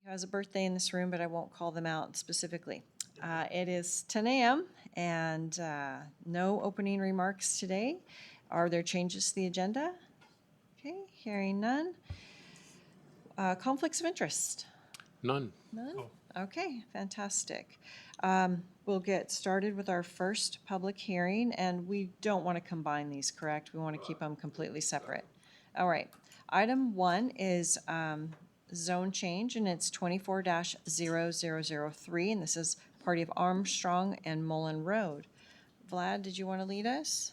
Has a birthday in this room, but I won't call them out specifically. It is 10 a.m. and no opening remarks today. Are there changes to the agenda? Okay, hearing none. Conflicts of interest? None. None? Okay, fantastic. We'll get started with our first public hearing, and we don't want to combine these, correct? We want to keep them completely separate. All right. Item 1 is zone change, and it's 24-0003, and this is part of Armstrong and Mullan Road. Vlad, did you want to lead us?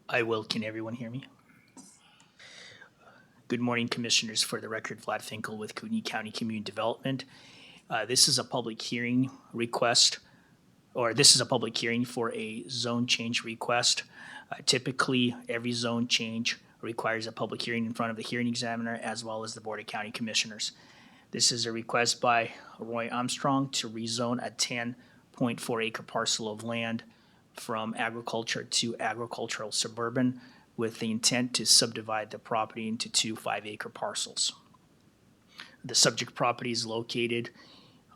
I will. Can everyone hear me? Good morning, Commissioners. For the record, Vlad Finkel with Kootenai County Community Development. This is a public hearing request, or this is a public hearing for a zone change request. Typically, every zone change requires a public hearing in front of the hearing examiner as well as the Board of County Commissioners. This is a request by Roy Armstrong to rezone a 10.4 acre parcel of land from agriculture to agricultural suburban with the intent to subdivide the property into two 5-acre parcels. The subject property is located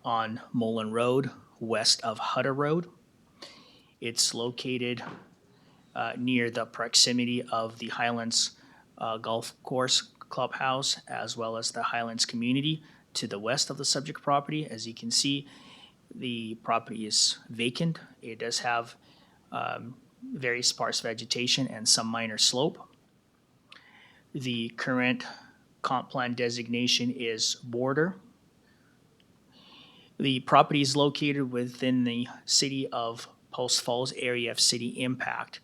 on Mullan Road, west of Hutter Road. It's located near the proximity of the Highlands Golf Course Clubhouse, as well as the Highlands community to the west of the subject property. As you can see, the property is vacant. It does have very sparse vegetation and some minor slope. The current comp plan designation is border. The property is located within the city of Post Falls area of city impact.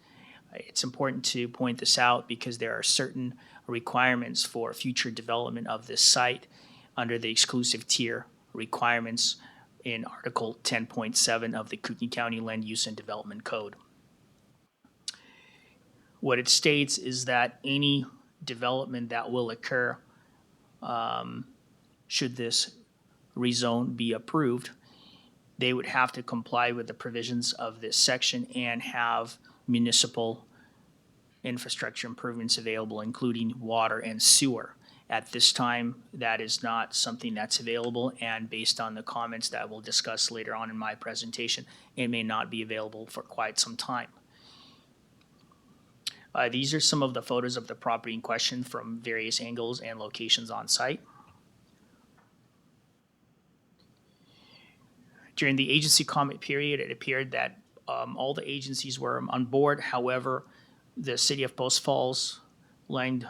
It's important to point this out because there are certain requirements for future development of this site under the exclusive tier requirements in Article 10.7 of the Kootenai County Land Use and Development Code. What it states is that any development that will occur should this rezone be approved, they would have to comply with the provisions of this section and have municipal infrastructure improvements available, including water and sewer. At this time, that is not something that's available, and based on the comments that we'll discuss later on in my presentation, it may not be available for quite some time. These are some of the photos of the property in question from various angles and locations on site. During the agency comment period, it appeared that all the agencies were on board. However, the City of Post Falls land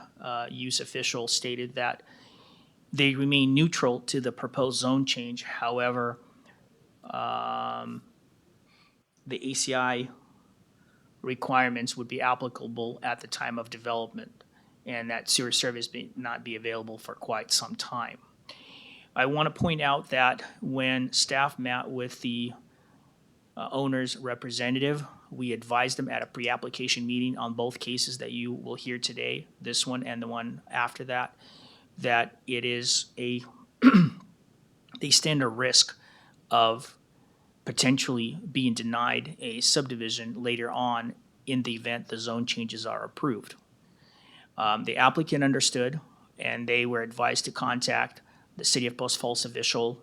use official stated that they remain neutral to the proposed zone change. However, the ACI requirements would be applicable at the time of development, and that sewer service may not be available for quite some time. I want to point out that when staff met with the owner's representative, we advised them at a pre-application meeting on both cases that you will hear today, this one and the one after that, that it is they stand a risk of potentially being denied a subdivision later on in the event the zone changes are approved. The applicant understood, and they were advised to contact the City of Post Falls official.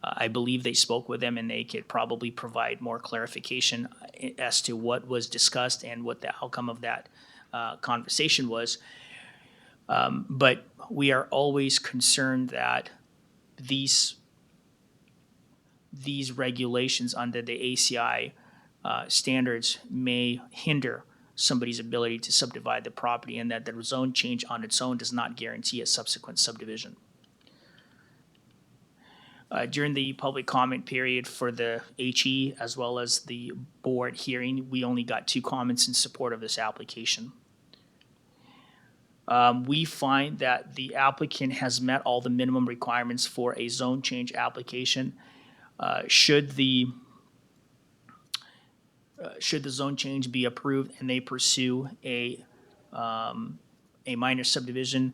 I believe they spoke with them, and they could probably provide more clarification as to what was discussed and what the outcome of that conversation was. But we are always concerned that these regulations under the ACI standards may hinder somebody's ability to subdivide the property, and that the zone change on its own does not guarantee a subsequent subdivision. During the public comment period for the HE as well as the board hearing, we only got 2 comments in support of this application. We find that the applicant has met all the minimum requirements for a zone change application. Should the zone change be approved and they pursue a minor subdivision,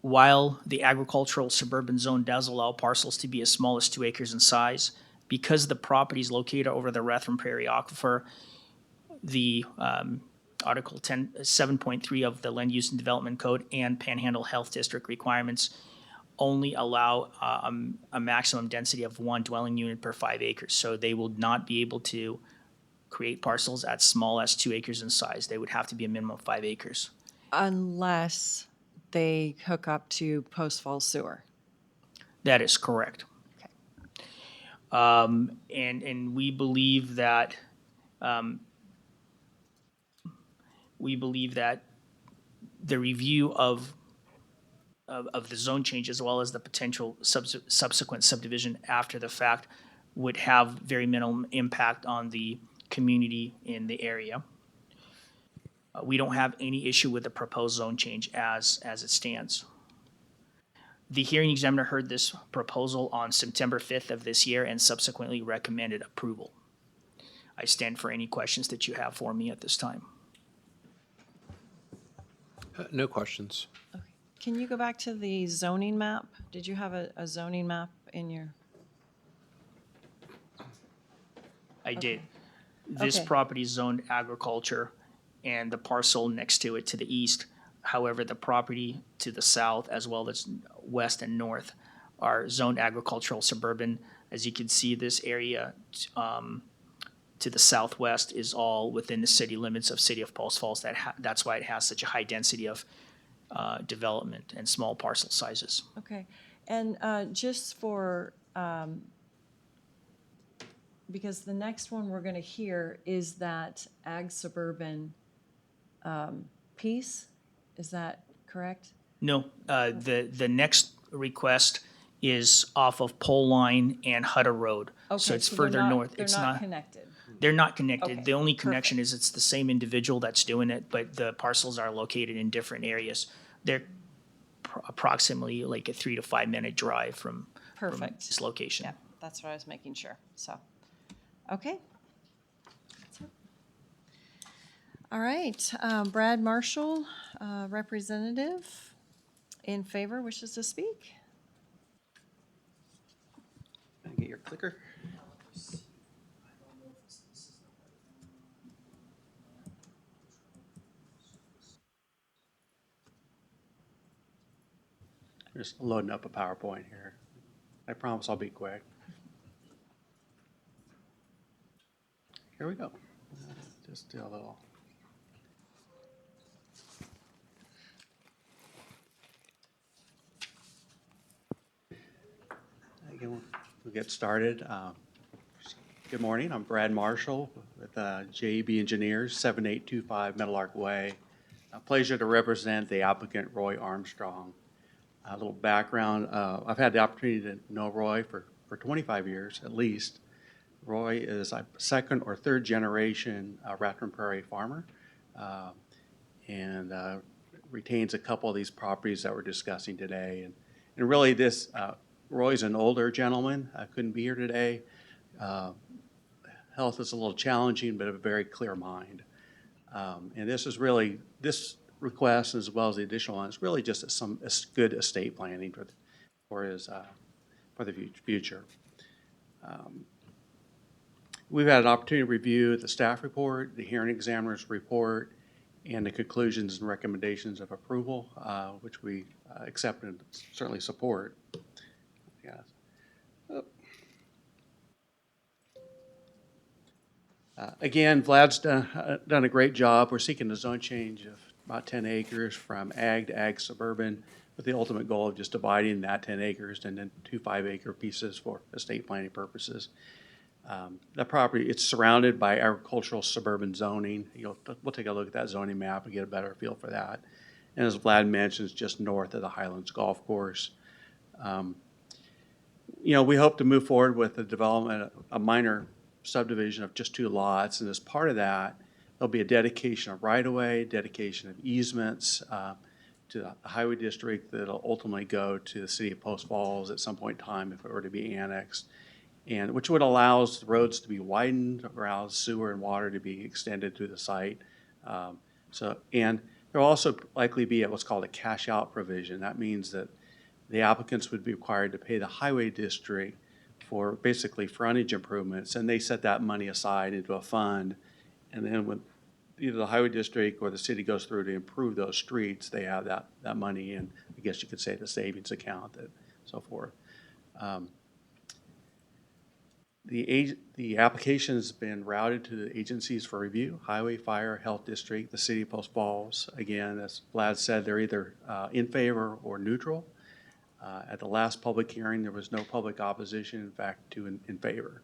while the agricultural suburban zone does allow parcels to be as small as 2 acres in size, because the property is located over the Rethram Prairie Aquifer, the Article 7.3 of the Land Use and Development Code and Panhandle Health District requirements only allow a maximum density of 1 dwelling unit per 5 acres. So they will not be able to create parcels as small as 2 acres in size. They would have to be a minimum of 5 acres. Unless they hook up to Post Falls Sewer. That is correct. Okay. And we believe that the review of the zone change as well as the potential subsequent subdivision after the fact would have very minimal impact on the community in the area. We don't have any issue with the proposed zone change as it stands. The hearing examiner heard this proposal on September 5th of this year and subsequently recommended approval. I stand for any questions that you have for me at this time. No questions. Okay. Can you go back to the zoning map? Did you have a zoning map in your? I did. This Okay. property is zoned agriculture and the parcel next to it to the east. However, the property to the south as well as west and north are zoned agricultural suburban. As you can see, this area to the southwest is all within the city limits of City of Post Falls. That's why it has such a high density of development and small parcel sizes. Okay. And just for, because the next one we're going to hear is that ag suburban piece. Is that correct? No, the next request is off of Poleline and Hutter Road. Okay, So it's they're further not- north. They're It's not not, connected. they're not connected. Okay, The only connection perfect. is it's the same individual that's doing it, but the parcels are located in different areas. They're approximately like a 3 to 5 minute drive from Perfect. this location. Yeah, that's what I was making sure. So, okay. All right, Brad Marshall, representative, in favor, wishes to speak. Can I get your clicker? Just loading up a PowerPoint here. I promise I'll be quick. Here we go. Just do a little. Again, we'll get started. Good morning. I'm Brad Marshall with JEB Engineers, 7825 Meadowlark Way. A pleasure to represent the applicant, Roy Armstrong. A little background, I've had the opportunity to know Roy for 25 years at least. Roy is a second or third generation Rattlin Prairie farmer and retains a couple of these properties that we're discussing today. And really this, Roy's an older gentleman, couldn't be here today. Health is a little challenging, but a very clear mind. And this is really, this request as well as the additional one is really just a good estate planning for the future. We've had an opportunity to review the staff report, the hearing examiner's report, and the conclusions and recommendations of approval, which we accept and certainly support. Yes. Again, Vlad's done a great job. We're seeking a zone change of about 10 acres from ag to ag suburban with the ultimate goal of just dividing that 10 acres into 2 5-acre pieces for estate planning purposes. The property, it's surrounded by agricultural suburban zoning. We'll take a look at that zoning map and get a better feel for that. And as Vlad mentioned, it's just north of the Highlands Golf Course. We hope to move forward with the development, a minor subdivision of just 2 lots, and as part of that, there'll be a dedication of right-of-way, dedication of easements to the highway district that'll ultimately go to the city of Post Falls at some point in time if it were to be annexed, and which would allow the roads to be widened, allow sewer and water to be extended to the site. And there will also likely be what's called a cash-out provision. That means that the applicants would be required to pay the highway district for basically frontage improvements, and they set that money aside into a fund, and then when either the highway district or the city goes through to improve those streets, they have that money in, I guess you could say, the savings account, that, so forth. The application has been routed to the agencies for review: Highway, Fire, Health District, the City of Post Falls. Again, as Vlad said, they're either in favor or neutral. At the last public hearing, there was no public opposition, in fact, two in favor.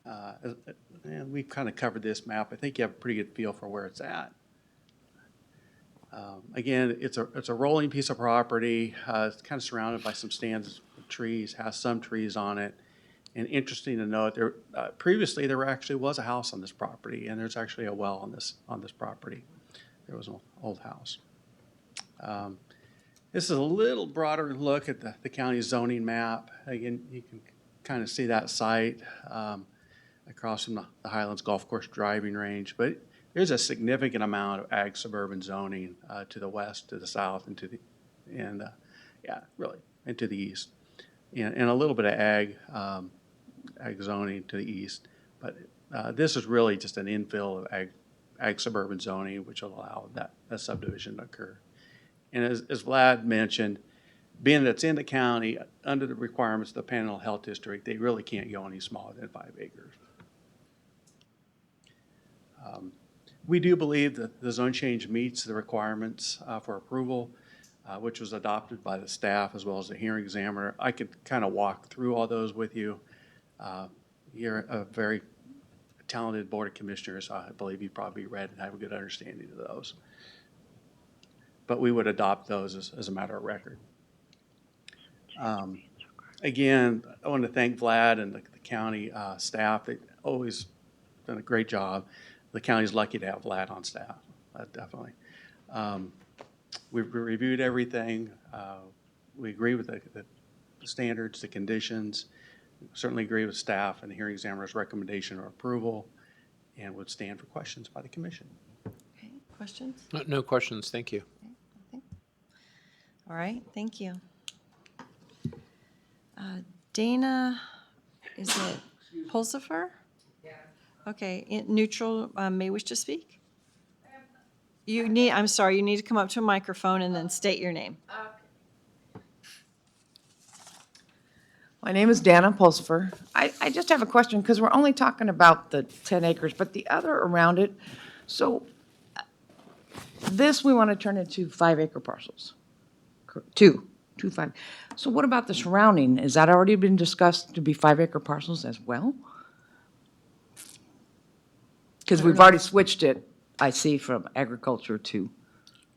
And we've kind of covered this map. I think you have a pretty good feel for where it's at. Again, it's a rolling piece of property. It's kind of surrounded by some stands of trees, has some trees on it. And interesting to note, previously there actually was a house on this property, and there's actually a well on this property. There was an old house. This is a little broader look at the county zoning map. Again, you can kind of see that site across from the Highlands Golf Course driving range, but there's a significant amount of ag suburban zoning to the west, to the south, and to the east, and a little bit of ag zoning to the east. But this is really just an infill of ag suburban zoning, which will allow that subdivision to occur. And as Vlad mentioned, being that it's in the county, under the requirements of the Panhandle Health District, they really can't go any smaller than 5 acres. We do believe that the zone change meets the requirements for approval, which was adopted by the staff as well as the hearing examiner. I could kind of walk through all those with you. You're a very talented board of commissioners. I believe you probably read and have a good understanding of those. But we would adopt those as a matter of record. Again, I want to thank Vlad and the county staff. They've always done a great job. The county's lucky to have Vlad on staff, definitely. We've reviewed everything. We agree with the standards, the conditions. Certainly agree with staff and the hearing examiner's recommendation or approval, and would stand for questions by the commission. Okay, questions? No questions, thank you. All right, thank you. Dana, is it Pulsifer? Yeah. Okay, neutral may wish to speak? I'm sorry, you need to come up to a microphone and then state your name. My name is Dana Pulsifer. I just have a question, because we're only talking about the 10 acres, but the other around it, so this we want to turn into 5-acre parcels. Two, 5. So what about the surrounding? Has that already been discussed to be 5-acre parcels as well? Because we've already switched it, I see, from agriculture to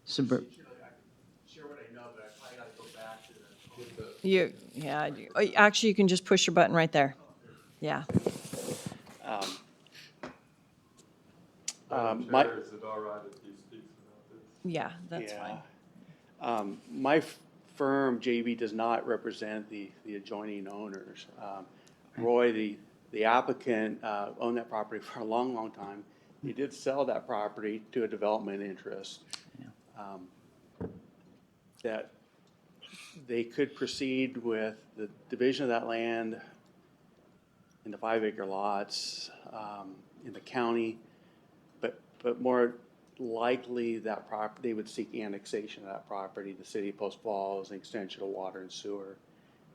suburban. Actually, you can just push your button right there. Yeah. Is it all right if he speaks about this? Yeah, that's Yeah. fine. My firm, JB, does not represent the adjoining owners. Roy, the applicant, owned that property for a long, long time. He did sell that property to a development interest. That they could proceed with the division of that land into 5-acre lots in the county, but more likely that property, they would seek annexation of that property, the city of Post Falls, an extension of water and sewer.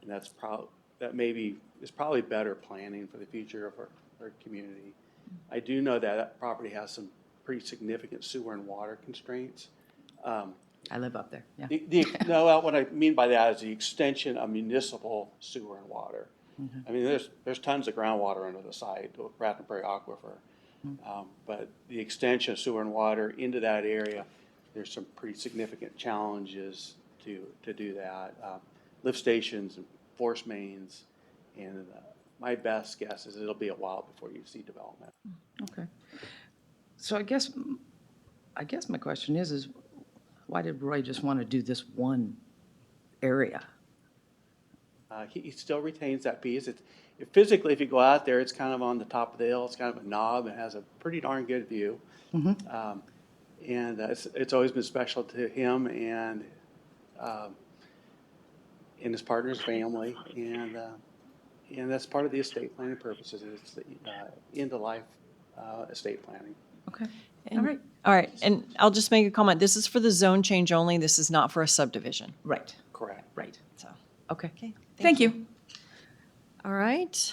And that is probably better planning for the future of our community. I do know that property has some pretty significant sewer and water constraints. I live up there, yeah. No, what I mean by that is the extension of municipal sewer and water. I mean, there's tons of groundwater under the site, the Ratton Prairie Aquifer. But the extension of sewer and water into that area, there's some pretty significant challenges to do that. Lift stations and force mains, and my best guess is it'll be a while before you see development. Okay. So I guess my question is why did Roy just want to do this one area? He still retains that piece. Physically, if you go out there, it's kind of on the top of the hill. It's kind of a knob and has a pretty darn good view. And it's always been special to him and his partner's family. And that's part of the estate planning purposes. It's the end of life estate planning. Okay, And- all right, All right, and I'll just make a comment. This is for the zone change only. This is not for a subdivision, right, Correct. right. so. Okay. Okay. Thank you. All right.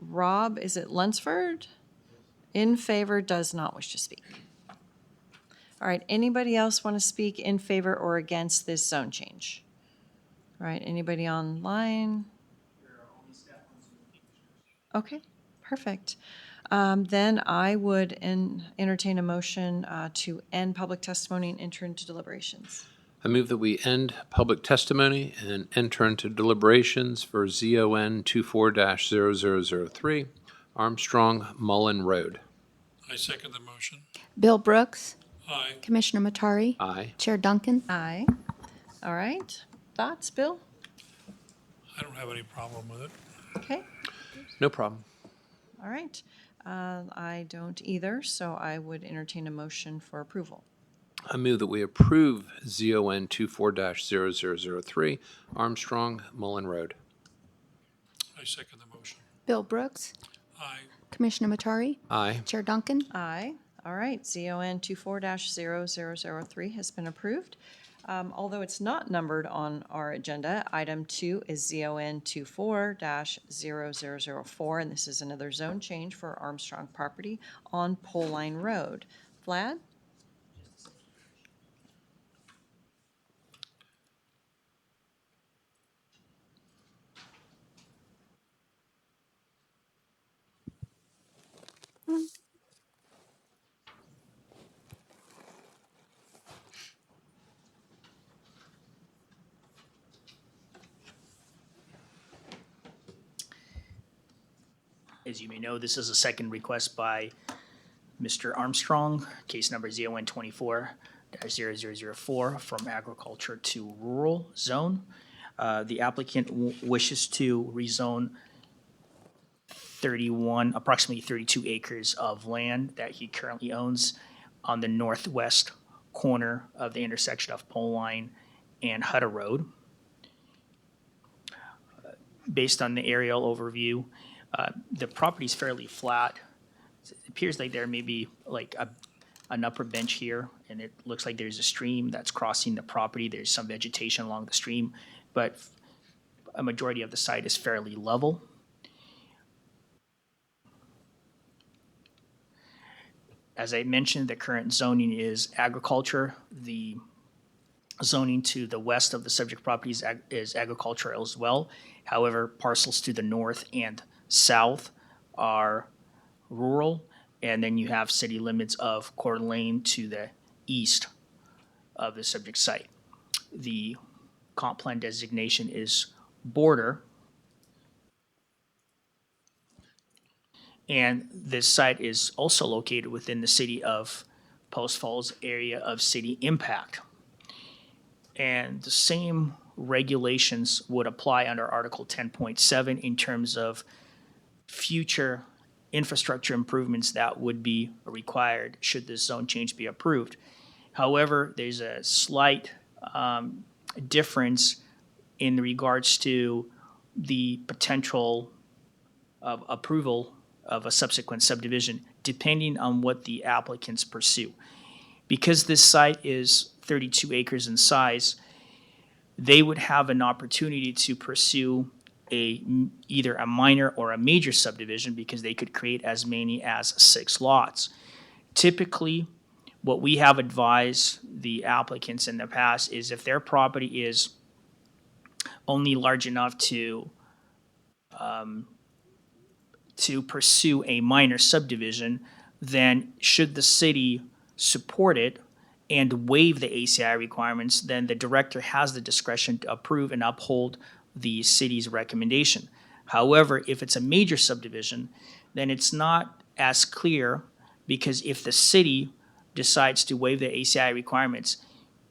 Rob, is it Lunsford? In favor, does not wish to speak. All right, anybody else want to speak in favor or against this zone change? All right, anybody online? Okay, perfect. Then I would entertain a motion to end public testimony and enter into deliberations. I move that we end public testimony and enter into deliberations for ZON 24-0003, Armstrong Mullan Road. I second the motion. Bill Brooks, Aye. Commissioner Matari, Aye. Chair Duncan. Aye. All right, thoughts, Bill? I don't have any problem with it. Okay. No problem. All right. I don't either, so I would entertain a motion for approval. I move that we approve ZON 24-0003, Armstrong Mullan Road. I second the motion. Bill Brooks, Aye. Commissioner Matari, Aye. Chair Duncan. Aye. All right, ZON 24-0003 has been approved. Although it's not numbered on our agenda, item 2 is ZON 24-0004, and this is another zone change for Armstrong property on Poleline Road. Vlad? As you may know, this is a second request by Mr. Armstrong, case number ZON 24-0004 from agriculture to rural zone. The applicant wishes to rezone approximately 32 acres of land that he currently owns on the northwest corner of the intersection of Poleline and Hutter Road. Based on the aerial overview, the property is fairly flat. It appears like there may be like an upper bench here, and it looks like there's a stream that's crossing the property. There's some vegetation along the stream, but a majority of the site is fairly level. As I mentioned, the current zoning is agriculture. The zoning to the west of the subject property is agricultural as well. However, parcels to the north and south are rural, and then you have city limits of Coeur d'Alene to the east of the subject site. The comp plan designation is border, and this site is also located within the city of Post Falls area of city impact. And the same regulations would apply under Article 10.7 in terms of future infrastructure improvements that would be required should this zone change be approved. However, there's a slight difference in regards to the potential of approval of a subsequent subdivision, depending on what the applicants pursue. Because this site is 32 acres in size, they would have an opportunity to pursue either a minor or a major subdivision because they could create as many as 6 lots. Typically, what we have advised the applicants in the past is if their property is only large enough to pursue a minor subdivision, then should the city support it and waive the ACI requirements, then the director has the discretion to approve and uphold the city's recommendation. However, if it's a major subdivision, then it's not as clear, because if the city decides to waive the ACI requirements,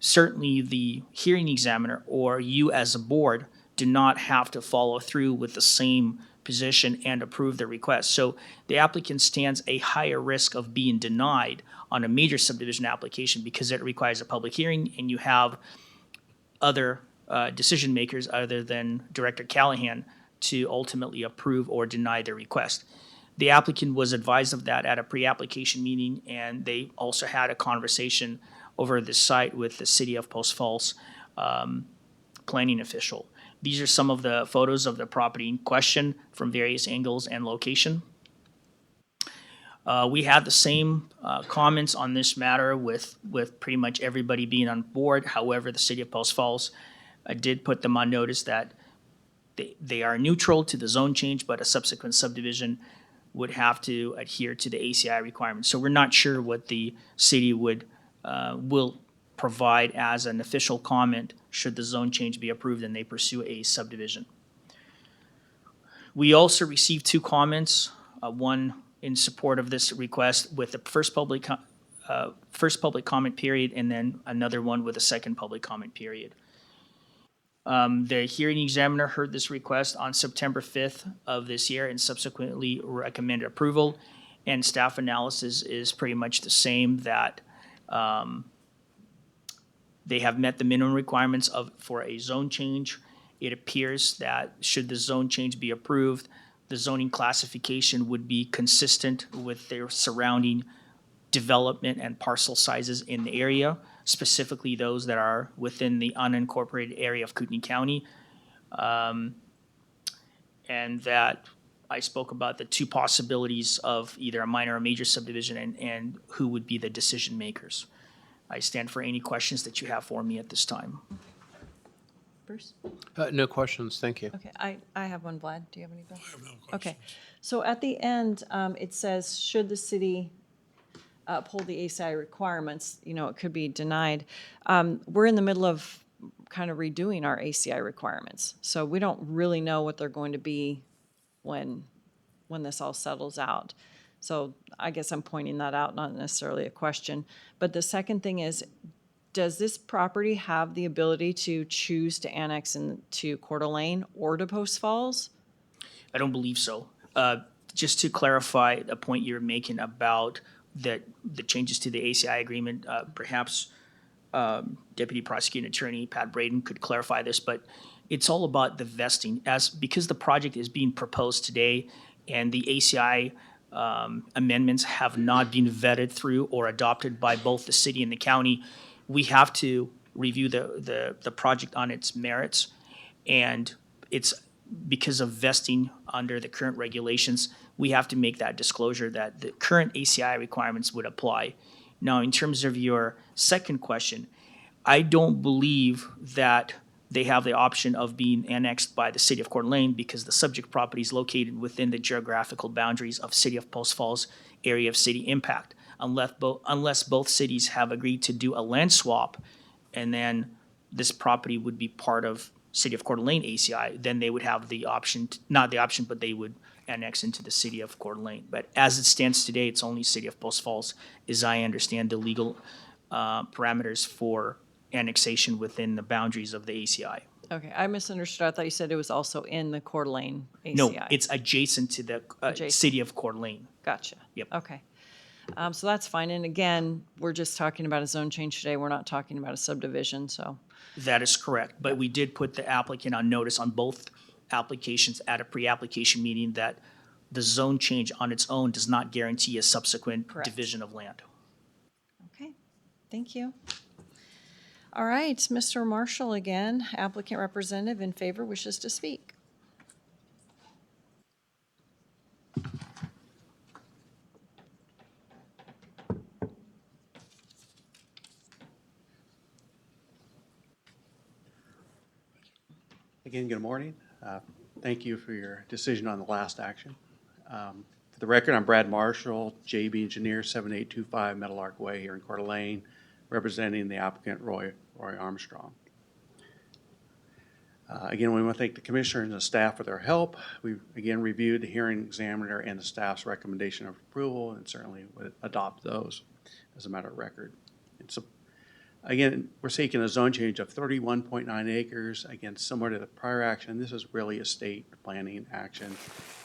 certainly the hearing examiner or you as a board do not have to follow through with the same position and approve the request. So the applicant stands a higher risk of being denied on a major subdivision application because it requires a public hearing and you have other decision makers other than Director Callahan to ultimately approve or deny the request. The applicant was advised of that at a pre-application meeting, and they also had a conversation over the site with the City of Post Falls planning official. These are some of the photos of the property in question from various angles and location. We had the same comments on this matter with pretty much everybody being on board. However, the City of Post Falls did put them on notice that they are neutral to the zone change, but a subsequent subdivision would have to adhere to the ACI requirements. So we're not sure what the city will provide as an official comment should the zone change be approved and they pursue a subdivision. We also received two comments, one in support of this request with the first public comment period, and then another one with a second public comment period. The hearing examiner heard this request on September 5th of this year and subsequently recommended approval. And staff analysis is pretty much the same, that they have met the minimum requirements for a zone change. It appears that should the zone change be approved, the zoning classification would be consistent with their surrounding development and parcel sizes in the area, specifically those that are within the unincorporated area of Kootenai County. And that I spoke about the two possibilities of either a minor or major subdivision and who would be the decision makers. I stand for any questions that you have for me at this time. Bruce? No questions, thank you. Okay, I have one, Vlad. Do you have any, Bill? I have no questions. Okay, so at the end, it says, should the city uphold the ACI requirements, it could be denied. We're in the middle of kind of redoing our ACI requirements, so we don't really know what they're going to be when this all settles out. So I guess I'm pointing that out, not necessarily a question. But the second thing is, does this property have the ability to choose to annex into Coeur d'Alene or to Post Falls? I don't believe so. Just to clarify the point you're making about the changes to the ACI agreement, perhaps Deputy Prosecuting Attorney Pat Braden could clarify this, but it's all about the vesting. Because the project is being proposed today and the ACI amendments have not been vetted through or adopted by both the city and the county, we have to review the project on its merits. And it's because of vesting under the current regulations, we have to make that disclosure that the current ACI requirements would apply. Now, in terms of your second question, I don't believe that they have the option of being annexed by the city of Coeur d'Alene because the subject property is located within the geographical boundaries of City of Post Falls area of city impact. Unless both cities have agreed to do a land swap, and then this property would be part of City of Coeur d'Alene ACI, then they would have the option, not the option, but they would annex into the City of Coeur d'Alene. But as it stands today, it's only City of Post Falls, as I understand the legal parameters for annexation within the boundaries of the ACI. Okay, I misunderstood. I thought you said it was also in the Coeur d'Alene ACI. No, it's adjacent to the Adjacent. City of Coeur d'Alene. Gotcha. Yep. Okay. So that's fine. And again, we're just talking about a zone change today. We're not talking about a subdivision, so. That is correct, but we did put the applicant on notice on both applications at a pre-application meeting that the zone change on its own does not guarantee a subsequent Correct. division of land. Okay, thank you. All right, Mr. Marshall again, applicant representative in favor, wishes to speak. Again, good morning. Thank you for your decision on the last action. For the record, I'm Brad Marshall, JB Engineer, 7825 Metal Arc Way here in Coeur d'Alene, representing the applicant Roy Armstrong. Again, we want to thank the commissioner and the staff for their help. We again reviewed the hearing examiner and the staff's recommendation of approval and certainly would adopt those as a matter of record. And so, again, we're seeking a zone change of 31.9 acres. Again, similar to the prior action, this is really a state planning action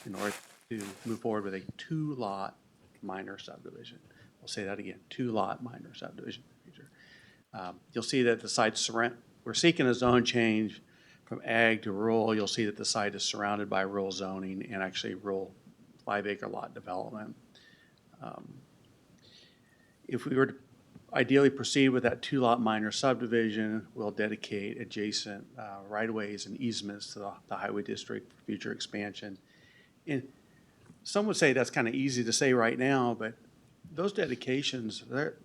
in order to move forward with a two-lot minor subdivision. I'll say that again, two-lot minor subdivision. You'll see that the site's we're seeking a zone change from ag to rural. You'll see that the site is surrounded by rural zoning and actually rural 5-acre lot development. If we were to ideally proceed with that 2-lot minor subdivision, we'll dedicate adjacent right-of-ways and easements to the highway district for future expansion. And some would say that's kind of easy to say right now, but those dedications, they're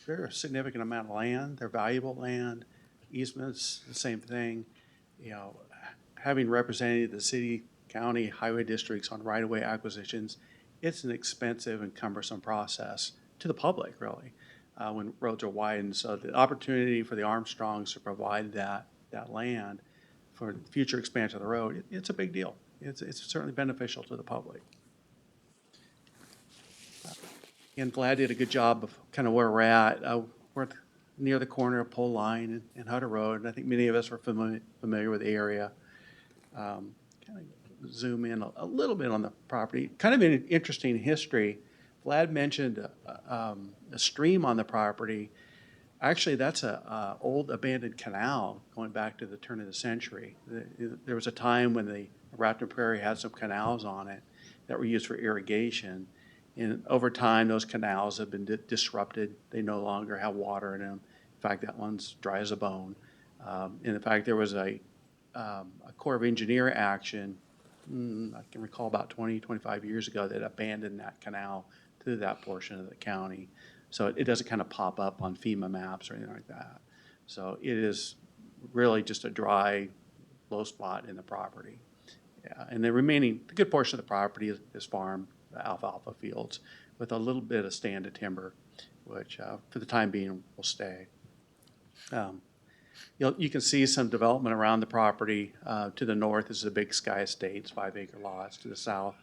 a significant amount of land. They're valuable land. Easements, the same thing. You know, having represented the city, county, highway districts on right-of-way acquisitions, it's an expensive and cumbersome process to the public, really, when roads are widened. So the opportunity for the Armstrongs to provide that land for future expansion of the road, it's a big deal. It's certainly beneficial to the public. And Vlad did a good job of kind of where we're at. We're near the corner of Poleline and Hutter Road, and I think many of us are familiar with the area. Kind of zoom in a little bit on the property. Kind of an interesting history. Vlad mentioned a stream on the property. Actually, that's a old abandoned canal going back to the turn of the century. There was a time when the Raptor Prairie had some canals on it that were used for irrigation. And over time, those canals have been disrupted. They no longer have water in them. In fact, that one's dry as a bone. And in fact, there was a Corps of Engineer action, I can recall about 20, 25 years ago, that abandoned that canal to that portion of the county. So it doesn't kind of pop up on FEMA maps or anything like that. So it is really just a dry, low spot in the property. Yeah, and the good portion of the property is farmed, alfalfa fields, with a little bit of stand of timber, which for the time being will stay. You can see some development around the property. To the north is the Big Sky Estates, 5-acre lots. To the south,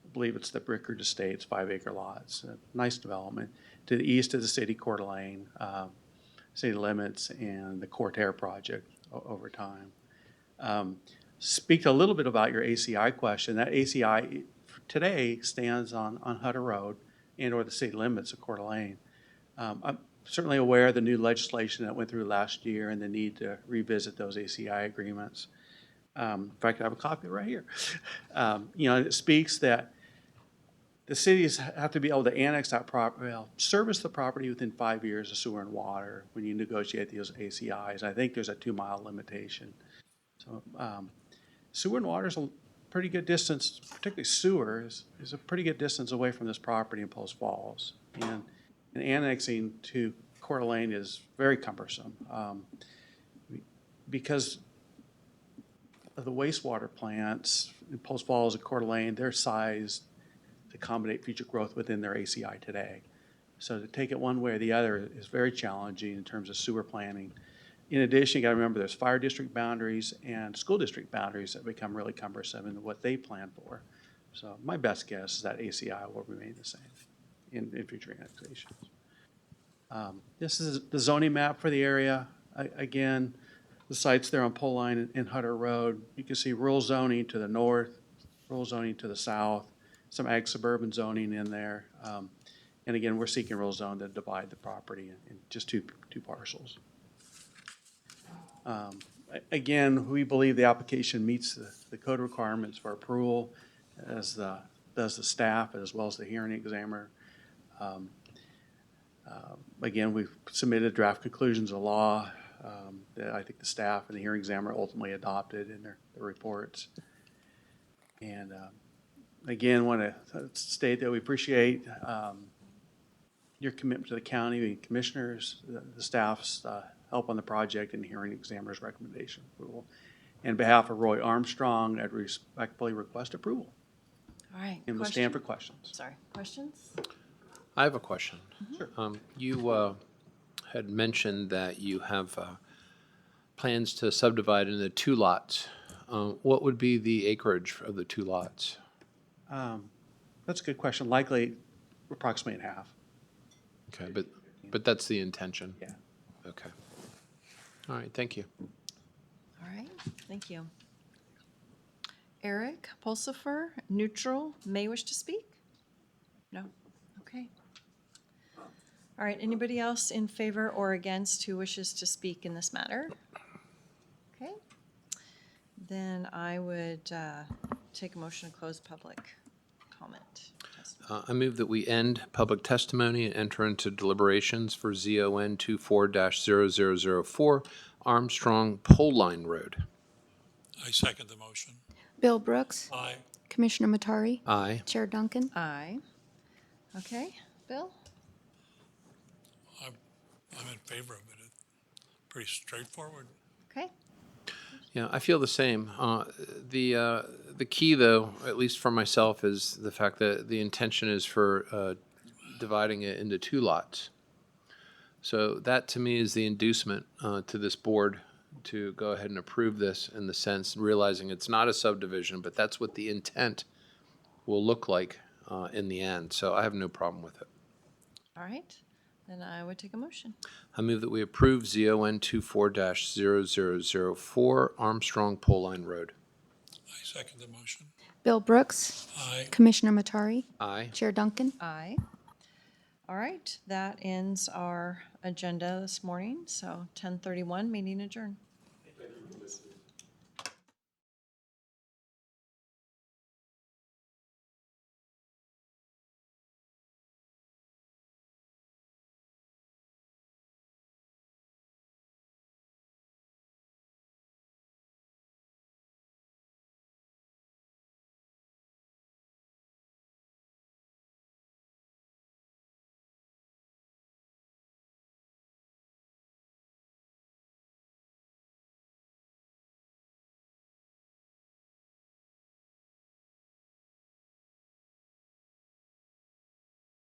I believe it's the Brickard Estates, 5-acre lots. Nice development. To the east is the city Coeur d'Alene, city limits, and the Cortair project over time. Speak a little bit about your ACI question. That ACI today stands on Hutter Road and or the city limits of Coeur d'Alene. I'm certainly aware of the new legislation that went through last year and the need to revisit those ACI agreements. In fact, I have a copy right here. It speaks that the cities have to be able to annex that property, service the property within 5 years of sewer and water when you negotiate those ACIs. I think there's a 2-mile limitation. So sewer and water is a pretty good distance, particularly sewer is a pretty good distance away from this property in Post Falls. And annexing to Coeur d'Alene is very cumbersome because of the wastewater plants in Post Falls and Coeur d'Alene. They're sized to accommodate future growth within their ACI today. So to take it one way or the other is very challenging in terms of sewer planning. In addition, you got to remember there's fire district boundaries and school district boundaries that become really cumbersome in what they plan for. So my best guess is that ACI will remain the same in future annexations. This is the zoning map for the area. Again, the sites there on Poleline and Hutter Road. You can see rural zoning to the north, rural zoning to the south, some ag suburban zoning in there. And again, we're seeking rural zone to divide the property in just two parcels. Again, we believe the application meets the code requirements for approval, as does the staff as well as the hearing examiner. Again, we've submitted draft conclusions of law that I think the staff and the hearing examiner ultimately adopted in their reports. And again, want to state that we appreciate your commitment to the county and commissioners, the staff's help on the project, and the hearing examiner's recommendation approval. And on behalf of Roy Armstrong, I'd respectfully request approval. All right. And we'll stand for questions. Sorry, questions? I have a question. Sure. You had mentioned that you have plans to subdivide into 2 lots. What would be the acreage of the 2 lots? That's a good question. Likely approximately half. Okay, but that's the intention? Yeah. Okay. All right, thank you. All right, thank you. Eric Pulsifer, neutral, may wish to speak? No? Okay. All right, anybody else in favor or against who wishes to speak in this matter? Okay. Then I would take a motion to close public comment? I move that we end public testimony and enter into deliberations for ZON 24-0004 Armstrong Poleline Road. I second the motion. Bill Brooks. Aye. Commissioner Matari. Aye. Chair Duncan. Aye. Okay, Bill? I'm in favor of it. It's pretty straightforward. Okay, Yeah, I feel the same. The key, though, at least for myself, is the fact that the intention is for dividing it into 2 lots. So that, to me, is the inducement to this board to go ahead and approve this in the sense, realizing it's not a subdivision, but that's what the intent will look like in the end. So I have no problem with it. all right. Then I would take a motion. I move that we approve ZON 24-0004 Armstrong Poleline Road. I second the motion. Bill Brooks. Aye. Commissioner Matari. Aye. Chair Duncan. Aye. All right, that ends our agenda this morning, so 10:31, meeting adjourned.